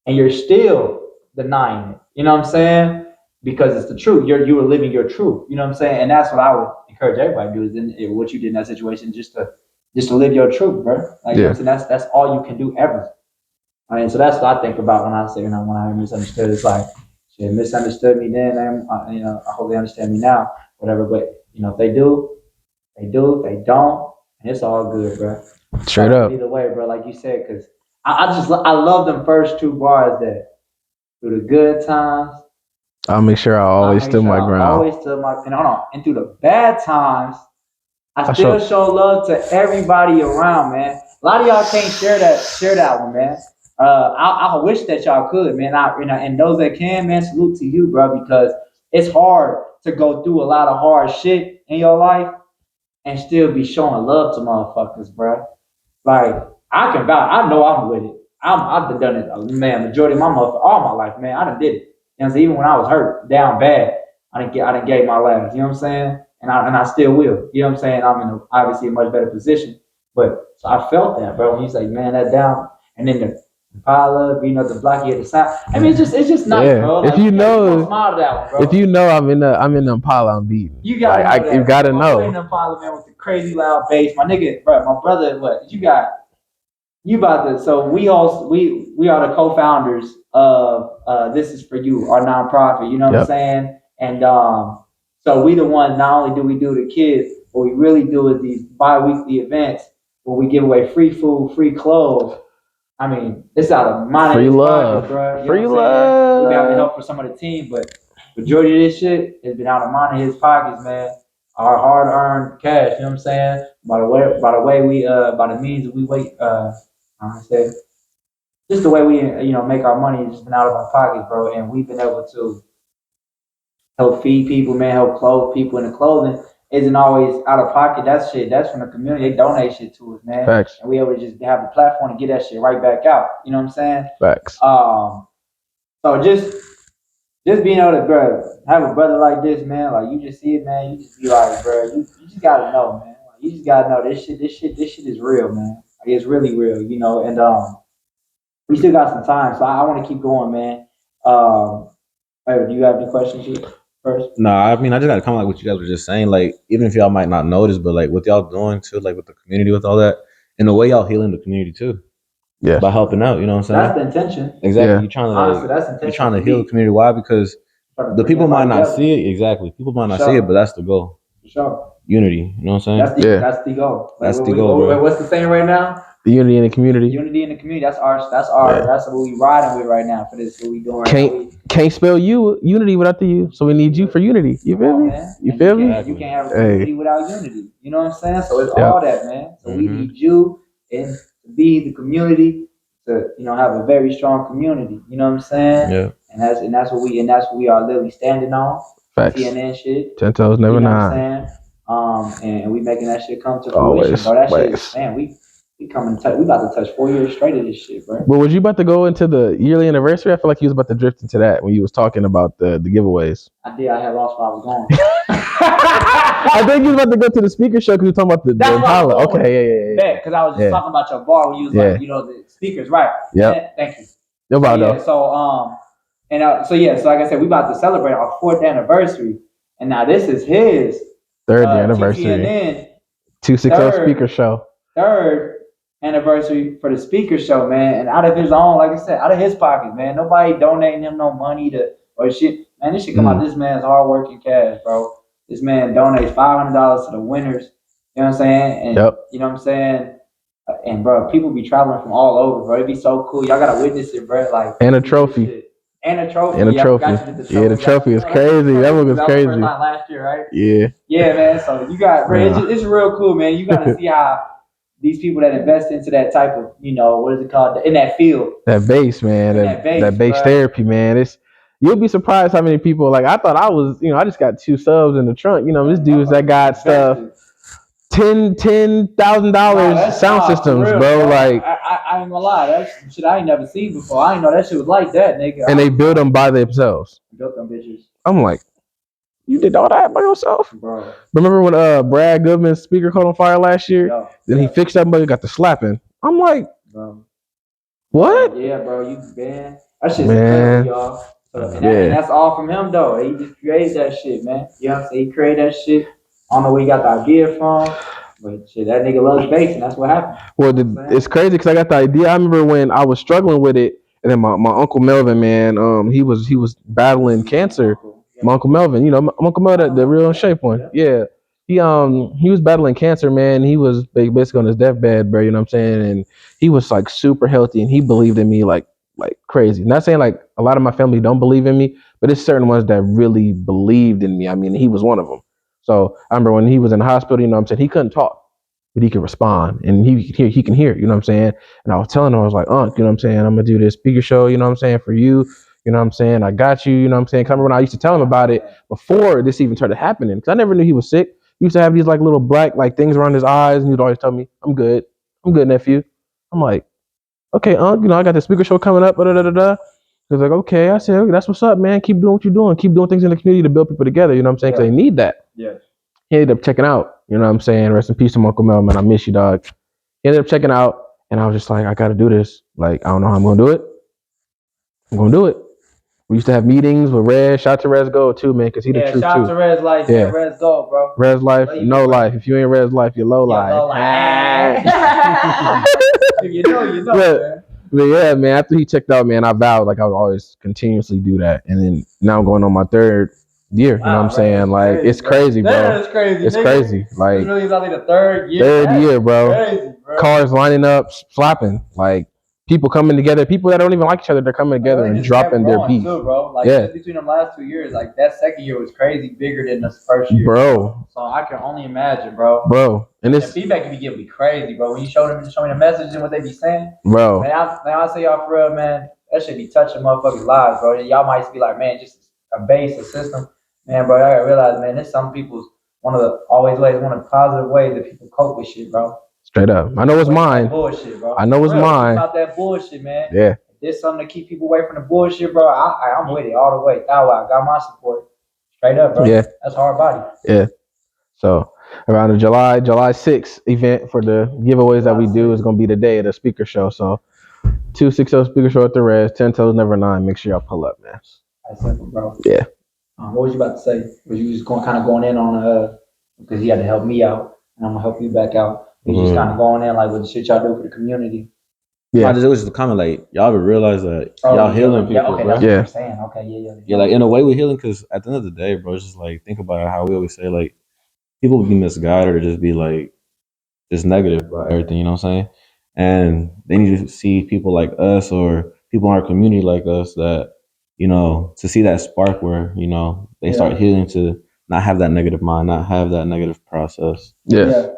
And you're still denying it. You know what I'm saying? Because it's the truth. You are living your truth. You know what I'm saying? And that's what I would encourage everybody to do is what you did in that situation, just to live your truth, bro. Like you know what I'm saying? That's all you can do ever. I mean, so that's what I think about when I say when I misunderstood. It's like shit, misunderstood me then. I hope they understand me now. Whatever. But If they do, they do. If they don't, and it's all good, bro. Straight up. Either way, bro, like you said, because I love them first two bars that through the good times. I'll make sure I always stood my ground. Always stood my and hold on. And through the bad times, I still show love to everybody around, man. A lot of y'all can't share that one, man. I wish that y'all could, man. And those that can, man, salute to you, bro, because it's hard to go through a lot of hard shit in your life and still be showing love to motherfuckers, bro. Like I can vouch. I know I'm with it. I've done it, man. Majority of my all my life, man. I done did it. You know, even when I was hurt, down bad, I didn't gave my last. You know what I'm saying? And I still will. You know what I'm saying? I'm in obviously a much better position. But so I felt that, bro. When you say, man, that down, and then the pile up, the block you at the side. I mean, it's just nice, bro. Like, if you know, smile that one, bro. If you know, I'm in the Impala, I'm beating. You gotta know that. You gotta know. I'm in the Impala, man, with the crazy loud bass. My nigga, bro, my brother, what you got? You about to? So we are the co-founders of This Is For You, our nonprofit. You know what I'm saying? And so we the ones. Not only do we do the kids, what we really do is these bi-weekly events where we give away free food, free clothes. I mean, it's out of money. Free love, bro. You free love. We have to help for some of the team, but majority of this shit has been out of mine in his pockets, man. Our hard-earned cash. You know what I'm saying? By the way we by the means that we wait. I say, just the way we make our money has been out of our pockets, bro, and we've been able to help feed people, man, help clothe people, and the clothing isn't always out of pocket. That's from the community. They donate shit to us, man. Facts. And we able to just have the platform to get that shit right back out. You know what I'm saying? Facts. So just being able to, bro, have a brother like this, man, like you just see it, man, you just be like, bro, you just gotta know, man. Like, you just gotta know this shit is real, man. Like, it's really real, and we still got some time, so I want to keep going, man. Do you have any questions first? No, I mean, I just got to comment like what you guys were just saying. Like, even if y'all might not notice, but like what y'all doing too, like with the community, with all that, and the way y'all healing the community too. Yeah. By helping out, you know what I'm saying? That's the intention. Exactly. Yeah. You're trying to heal the community. Why? Because the people might not see it. Exactly. People might not see it, but that's the goal. For sure. Unity. You know what I'm saying? That's the goal. That's the goal, bro. What's the saying right now? The unity in the community. Unity in the community. That's what we riding with right now for this. What we doing? Can't spell unity without the U. So we need you for unity. You feel me? You feel me? You can't have unity without unity. You know what I'm saying? So it's all that, man. So we need you and to be the community to have a very strong community. You know what I'm saying? Yeah. And that's what we are literally standing on. Facts. CNN shit. 10 toes never nine. You know what I'm saying? And we making that shit come to fruition, bro. That shit, man, we coming we about to touch 4 years straight of this shit, bro. But was you about to go into the yearly anniversary? I feel like you was about to drift into that when you was talking about the giveaways. I did. I had lost where I was going. I think you was about to go to the speaker show because you were talking about the Impala. Okay, yeah. Because I was just talking about your bar when you was like, the speakers, right? Yeah. Thank you. No problem. So so like I said, we about to celebrate our 4th anniversary, and now this is his 3rd anniversary. TCNN 260 speaker show. 3rd anniversary for the speaker show, man, and out of his own, like I said, out of his pocket, man. Nobody donating him no money or shit. Man, this shit come out this man's hard working cash, bro. This man donates $500 to the winners. You know what I'm saying? And you know what I'm saying? And bro, people be traveling from all over, bro. It'd be so cool. Y'all gotta witness it, bro. Like and a trophy. And a trophy. Yeah, the trophy is crazy. That one was crazy. Last year, right? Yeah. Yeah, man. So you got, bro, it's real cool, man. You gotta see how these people that invest into that type of, what is it called? In that field. That base, man. That base therapy, man. You'll be surprised how many people, like, I thought I was, I just got 2 subs in the trunk. This dude's that got stuff. $10,000 sound systems, real, bro. Like, I ain't gonna lie, that's shit I ain't never seen before. I ain't know that shit was like that, nigga. And they build them by themselves. Built them bitches. I'm like, you did all that by yourself, bro. Remember when Brad Goodman's speaker caught on fire last year? Then he fixed that, but got the slapping. I'm like, what? Yeah, bro. Man, that shit's crazy, y'all. And that's all from him, though. He just created that shit, man. You know what I'm saying? He created that shit. I don't know where he got the idea from, but shit, that nigga loves bass, and that's what happened. Well, it's crazy because I got the idea. I remember when I was struggling with it, and then my Uncle Melvin, man, he was battling cancer. My Uncle Melvin, my Uncle Melvin, the real in shape one. Yeah. he was battling cancer, man. He was basically on his deathbed, bro. You know what I'm saying? And he was like super healthy, and he believed in me like crazy. Not saying like a lot of my family don't believe in me, but it's certain ones that really believed in me. I mean, he was one of them. So I remember when he was in the hospital, you know what I'm saying? He couldn't talk, but he could respond, and he can hear, you know what I'm saying? And I was telling him, I was like, you know what I'm saying? I'm gonna do this speaker show, you know what I'm saying, for you. You know what I'm saying? I got you, you know what I'm saying? 'Cause I remember when I used to tell him about it before this even started happening, because I never knew he was sick. He used to have these like little black like things around his eyes, and he'd always tell me, I'm good, nephew. I'm like, okay, you know, I got the speaker show coming up, da da da da. He was like, okay. I said, okay, that's what's up, man. Keep doing what you're doing. Keep doing things in the community to build people together, you know what I'm saying? Because they need that. Yeah. He ended up checking out, you know what I'm saying? Rest in peace to Uncle Mel, man. I miss you, dog. He ended up checking out, and I was just like, I got to do this. Like, I don't know how I'm going to do it. I'm going to do it. We used to have meetings with Rez. Shout out to Rez Gold too, man, because he the truth too. Shout out to Rez Life. Yeah, Rez Gold, bro. Rez Life, no life. If you ain't Rez Life, you're low life. Low life. you know, man. But yeah, man, after he checked out, man, I vowed like I would always continuously do that. And then now I'm going on my 3rd year. You know what I'm saying? Like, it's crazy, bro. It's crazy. It's crazy. Like, it's really only the 3rd year. 3rd year, bro. Crazy, bro. Cars lining up, flopping. Like, people coming together. People that don't even like each other, they're coming together and dropping their beef. Too, bro. Like, just between the last 2 years, like that 2nd year was crazy bigger than the first year, bro. So I can only imagine, bro. And the feedback you get be crazy, bro. When you show me the messages and what they be saying, bro. Man, I say y'all for real, man. That should be touching motherfuckers' lives, bro. Y'all might be like, man, just a base, a system, man, bro. I gotta realize, man, this some people's one of the positive ways that people cope with shit, bro. Straight up. I know it's mine. Bullshit, bro. I know it's mine. About that bullshit, man. Yeah. If there's something to keep people away from the bullshit, bro, I'm with it all the way. That way, I got my support. Straight up, bro. Yeah. That's hard body. Yeah. So around the July 6th event for the giveaways that we do is gonna be the day of the speaker show. So 260 speaker show at the Rez, 10 toes never 9. Make sure y'all pull up, man. That's simple, bro. Yeah. What was you about to say? Was you just going in on because he had to help me out, and I'm gonna help you back out. You just kind of going in like with the shit y'all do for the community. Yeah, it was just a comment like y'all would realize that y'all healing people. Yeah, okay, that's what you're saying. Okay, yeah. Like in a way we're healing because at the end of the day, bro, it's just like think about how we always say like people would be misguided or just be like just negative about everything. You know what I'm saying? And they need to see people like us or people in our community like us that to see that spark where they start healing to not have that negative mind, not have that negative process. Yeah.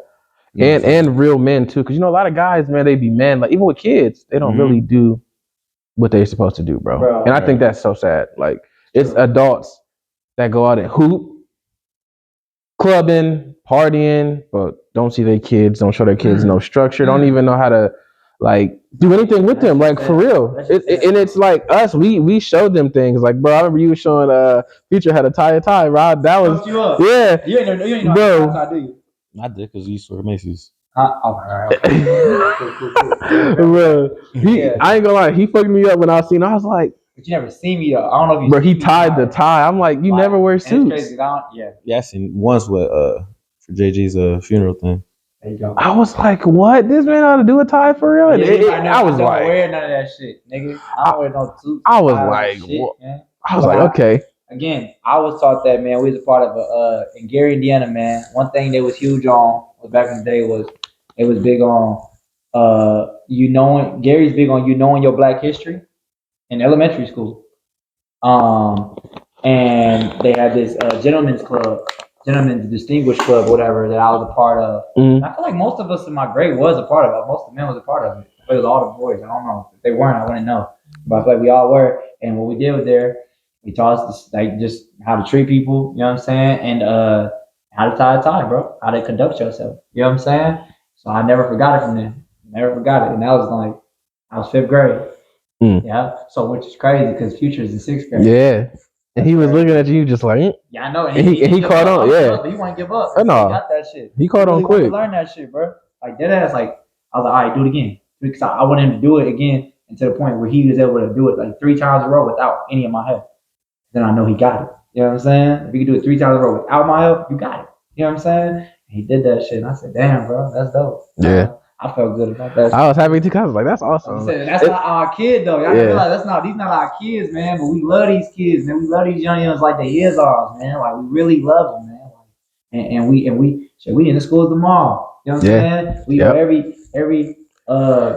And real men too, because a lot of guys, man, they be men. Like even with kids, they don't really do what they're supposed to do, bro. And I think that's so sad. Like it's adults that go out and hoop, clubbing, partying, but don't see their kids, don't show their kids no structure, don't even know how to like do anything with them, like for real. And it's like us, we showed them things. Like, bro, I remember you showing Future had a tie, Rod. That was You ain't know bro. how to do you. I did because you used to wear Macy's. Okay. Bro, I ain't gonna lie, he fucked me up when I seen. I was like, but you never see me though. I don't know if you. Bro, he tied the tie. I'm like, you never wear suits. Crazy. Yeah, I seen once with for JG's funeral thing. There you go. I was like, what? This man ought to do a tie for real? I was like, I don't wear none of that shit, nigga. I don't wear no suits. I was like, okay. Again, I was taught that, man. We was a part of in Gary, Indiana, man. One thing they was huge on back in the day was it was big on Gary's big on knowing your Black history in elementary school. And they had this gentleman's distinguished club, whatever, that I was a part of. And I feel like most of us in my grade was a part of it. Most of the men was a part of it. It was all the boys. I don't know. If they weren't, I wouldn't know. But I feel like we all were. And what we did there, we taught us just how to treat people, you know what I'm saying? And how to tie a tie, bro. How to conduct yourself. You know what I'm saying? So I never forgot it from then. Never forgot it. And that was like, I was 5th grade. Yeah. So which is crazy because Future is in 6th grade. Yeah. And he was looking at you just like, yeah, I know. And he caught on, But you want to give up. No. He got that shit. He caught on quick. Learn that shit, bro. Like that ass, like I was like, all right, do it again. Because I wanted him to do it again, and to the point where he was able to do it like 3 times in a row without any of my help. Then I know he got it. You know what I'm saying? If you can do it 3 times in a row without my help, you got it. You know what I'm saying? And he did that shit, and I said, damn, bro, that's dope. Yeah. I felt good about that. I was happy too. I was like, that's awesome. That's not our kid though. Y'all realize these not our kids, man. But we love these kids, man. We love these young ones like they is ours, man. Like we really love them, man. and we in the schools tomorrow. You know what I'm saying? We go every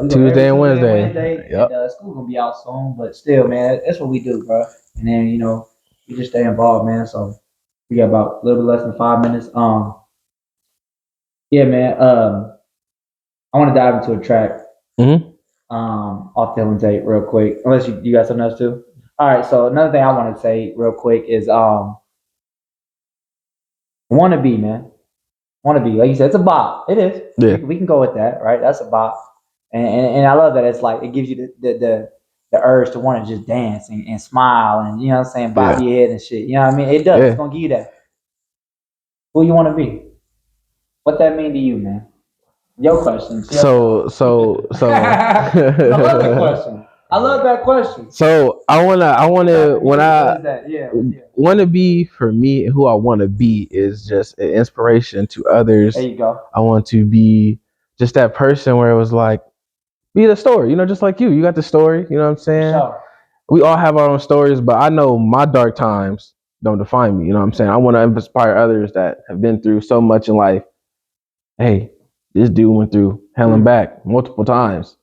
Tuesday and Wednesday. Yep. And school gonna be out soon, but still, man, that's what we do, bro. And then we just stay involved, man. So we got about a little bit less than 5 minutes. Yeah, man. I want to dive into a track. Off the Healing Tape real quick. Unless you got something else too. All right. So another thing I want to say real quick is Wanna Be, man. Wanna Be, like you said, it's a bop. It is. Yeah. We can go with that, right? That's a bop. And I love that it's like it gives you the urge to want to just dance and smile and you know what I'm saying, bob your head and shit. You know what I mean? It does. It's gonna give you that. Who you wanna be? What that mean to you, man? Your question. So I love that question. I love that question. So I wanna wanna be for me, who I wanna be is just an inspiration to others. There you go. I want to be just that person where it was like, be the story, just like you. You got the story, you know what I'm saying? Sure. We all have our own stories, but I know my dark times don't define me, you know what I'm saying? I want to inspire others that have been through so much in life. Hey, this dude went through hell and back multiple times.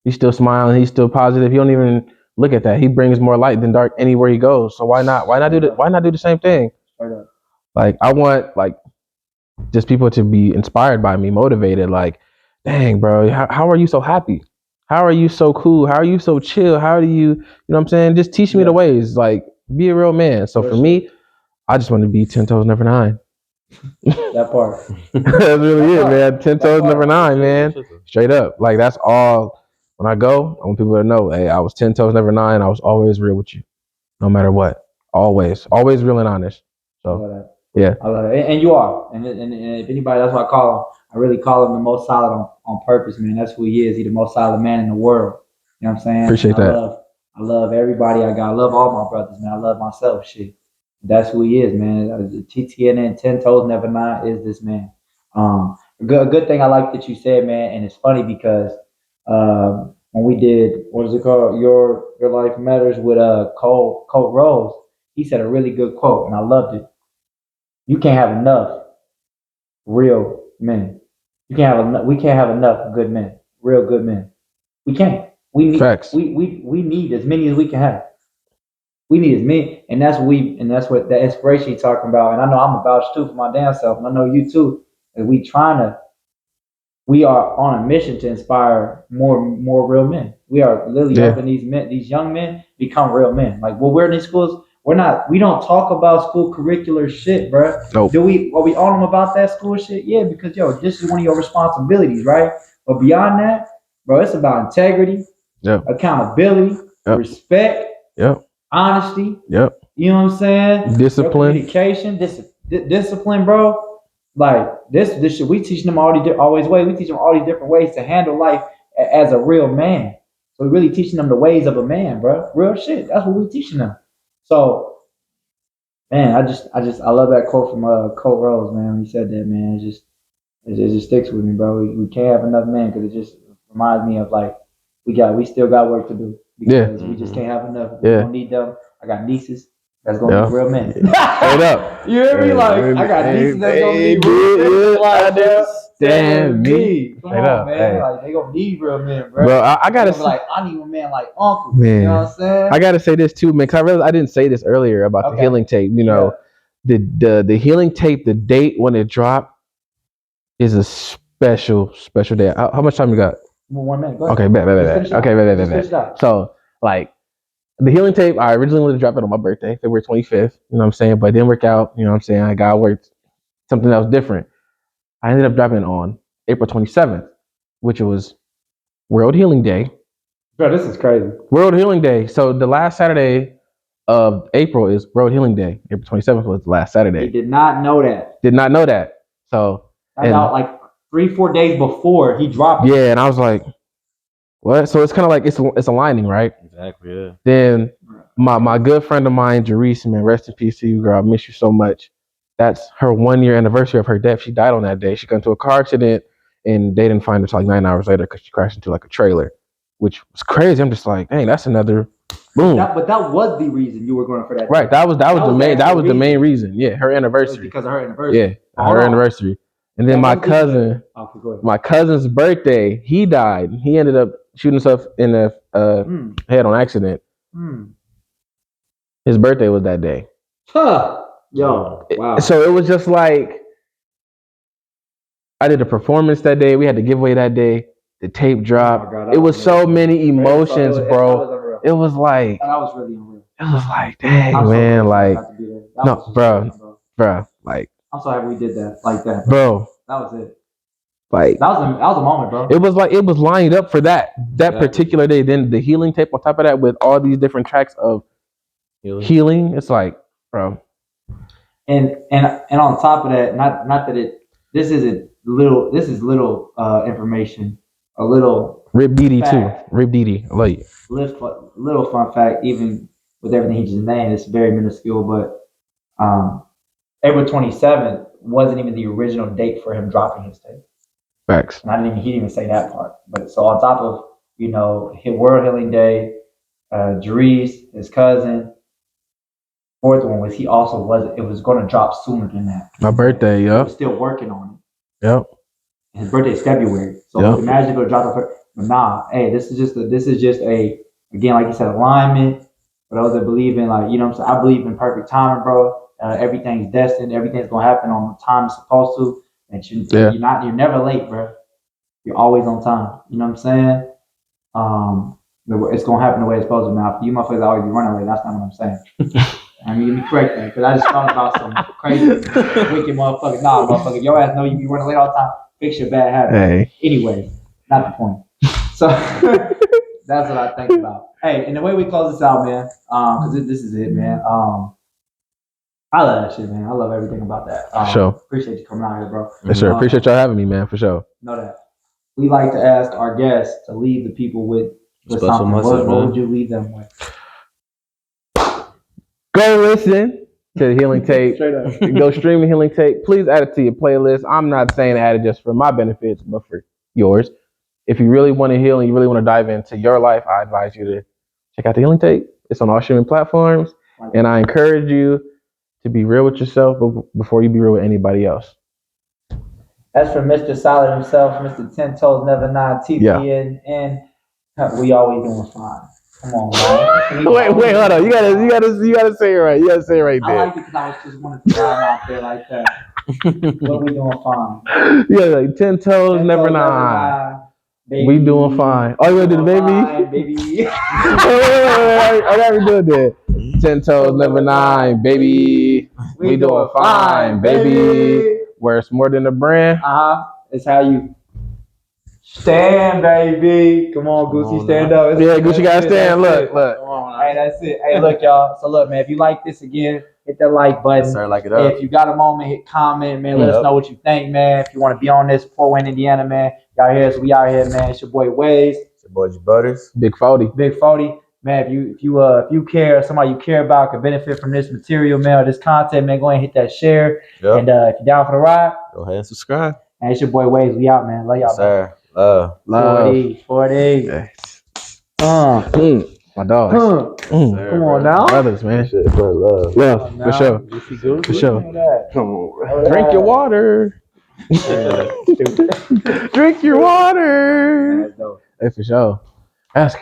He's still smiling. He's still positive. He don't even look at that. He brings more light than dark anywhere he goes. So why not? Why not do the same thing? Like I want just people to be inspired by me, motivated. Like, dang, bro, how are you so happy? How are you so cool? How are you so chill? How do you know what I'm saying? Just teach me the ways. Like, be a real man. So for me, I just want to be 10 toes, never 9. That part. That's really it, man. 10 toes, never 9, man. Straight up. Like that's all. When I go, I want people to know, hey, I was 10 toes, never 9. I was always real with you, no matter what. Always real and honest. So I love that. Yeah, I love it, and you are. And if anybody, that's what I call him. I really call him the most solid on purpose, man. That's who he is. He's the most solid man in the world. You know what I'm saying? Appreciate that. I love everybody I got. I love all my brothers, man. I love myself. Shit. That's who he is, man. TTNN 10 toes, never 9 is this man. A good thing I like that you said, man, and it's funny because when we did what is it called, Your Life Matters with Colt Rose, he said a really good quote, and I loved it. You can't have enough real men. We can't have enough good men, real good men. We can't. We need facts. We need as many as we can have. We need as many, and that's what the inspiration you're talking about. And I know I'm a vouch too for my damn self, and I know you too. And we are on a mission to inspire more real men. We are literally helping these young men become real men. Like when we're in these schools, we don't talk about school curricular shit, bro. Nope. Are we on them about that school shit? Yeah, because this is one of your responsibilities, right? But beyond that, bro, it's about integrity, accountability, respect, honesty. Yep. You know what I'm saying? Discipline. Communication, discipline, bro. Like this shit, we teach them all these ways. We teach them all these different ways to handle life as a real man. So we're really teaching them the ways of a man, bro. Real shit. That's what we're teaching them. So, man, I love that quote from Colt Rose, man. When he said that, man, it just sticks with me, bro. We can't have enough men because it just reminds me of like we still got work to do because we just can't have enough. We don't need them. I got nieces that's gonna be real men. Straight up. You hear me? Like I got nieces that's gonna be real men. Like understand me. Come on, man. Like they gonna need real men, bro. Bro, I gotta say, like I need a man like Uncle. Man, you know what I'm saying? I gotta say this too, man. Cause I realized I didn't say this earlier about the healing tape. You know, the healing tape, the date when it dropped is a special day. How much time you got? 1 minute. Go ahead. Okay, bet. Okay, bet. So like the healing tape, I originally wanted to drop it on my birthday, February 25th. You know what I'm saying? But it didn't work out. You know what I'm saying? I got worked something that was different. I ended up dropping it on April 27th, which was World Healing Day. Bro, this is crazy. World Healing Day. So the last Saturday of April is World Healing Day. April 27th was the last Saturday. He did not know that. So about like 3-4 days before he dropped it. Yeah, and I was like, what? So it's kind of like it's aligning, right? Exactly, yeah. Then my good friend of mine, Jerice, man, rest in peace to you, girl. I miss you so much. That's her 1-year anniversary of her death. She died on that day. She got into a car accident, and they didn't find her till like 9 hours later because she crashed into like a trailer, which was crazy. I'm just like, dang, that's another boom. But that was the reason you were going for that. Right. That was the main reason. Yeah, her anniversary. Because of her anniversary. Yeah. Her anniversary. And then my cousin's birthday, he died. He ended up shooting himself in the head on accident. His birthday was that day. Huh. Yo, wow. So it was just like, I did a performance that day. We had the giveaway that day. The tape dropped. It was so many emotions, bro. It was like, that was really unreal. It was like, dang, man, like, no, bro, like, I'm so happy we did that, like that, bro. That was it. Like that was a moment, bro. It was like it was lined up for that particular day. Then the healing tape on top of that with all these different tracks of healing. It's like, bro. And on top of that, not that this is little information, a little Rip Diddy too. Rip Diddy, I love you. Little fun fact, even with everything he just named, it's very minuscule, but April 27th wasn't even the original date for him dropping his tape. Facts. And he didn't even say that part. But so on top of, World Healing Day, Jerice, his cousin, fourth one was it was going to drop sooner than that. My birthday, yep. He was still working on it. Yep. His birthday is February. So imagine if it would drop the first. But nah, hey, this is just a again, like you said, alignment. For those that believe in, like, what I'm saying, I believe in perfect timing, bro. Everything's destined. Everything's gonna happen on the time it's supposed to. And you're never late, bro. You're always on time. You know what I'm saying? It's gonna happen the way it's supposed to. Now, for you motherfuckers always be running late, that's not what I'm saying. I mean, you be correct, man, because I just thought about some crazy, wicked motherfuckers. Nah, motherfucker, your ass know you be running late all the time. Fix your bad habit. Hey. Anyway, not the point. So that's what I think about. Hey, and the way we close this out, man, because this is it, man. I love that shit, man. I love everything about that. Sure. Appreciate you coming out here, bro. Yes, sir. Appreciate y'all having me, man, for sure. Know that. We like to ask our guests to leave the people with something. What would you leave them with? Go listen to the Healing Tape. Straight up. Go stream the Healing Tape. Please add it to your playlist. I'm not saying add it just for my benefits, but for yours. If you really want to heal and you really want to dive into your life, I advise you to check out the Healing Tape. It's on all streaming platforms. And I encourage you to be real with yourself before you be real with anybody else. As for Mr. Solid himself, Mr. 10 Toes Never Nine, TPN, and we always doing fine. Come on, man. Wait, hold on. You gotta say it right. You gotta say it right there. I like it because I was just wanting to drive out there like that. But we doing fine. Yeah, like 10 Toes Never Nine. Baby. We doing fine. Oh, you want to do the baby? Fine, baby. wait. I gotta be doing that. 10 Toes Never Nine, baby. We doing fine, baby. Where it's more than a brand. It's how you stand, baby. Come on, Gucci, stand up. Yeah, Gucci gotta stand. Look. Come on, hey, that's it. Hey, look, y'all. So look, man, if you like this again, hit that like button. Start like it up. If you got a moment, hit comment, man. Let us know what you think, man. If you want to be on this Fort Wayne, Indiana, man, y'all here, so we out here, man. It's your boy Waze. It's your boy G Butters. Big 40. Man, if you care, somebody you care about could benefit from this material, man, or this content, man, go ahead and hit that share. Yep. And if you're down for the ride, go ahead and subscribe. And it's your boy Waze. We out, man. Love y'all, sir. Love. 40. My dogs. Come on now. Brothers, man. Shit, bro, love. For sure. For sure. Come on. Drink your water. Drink your water. Hey, for sure. That's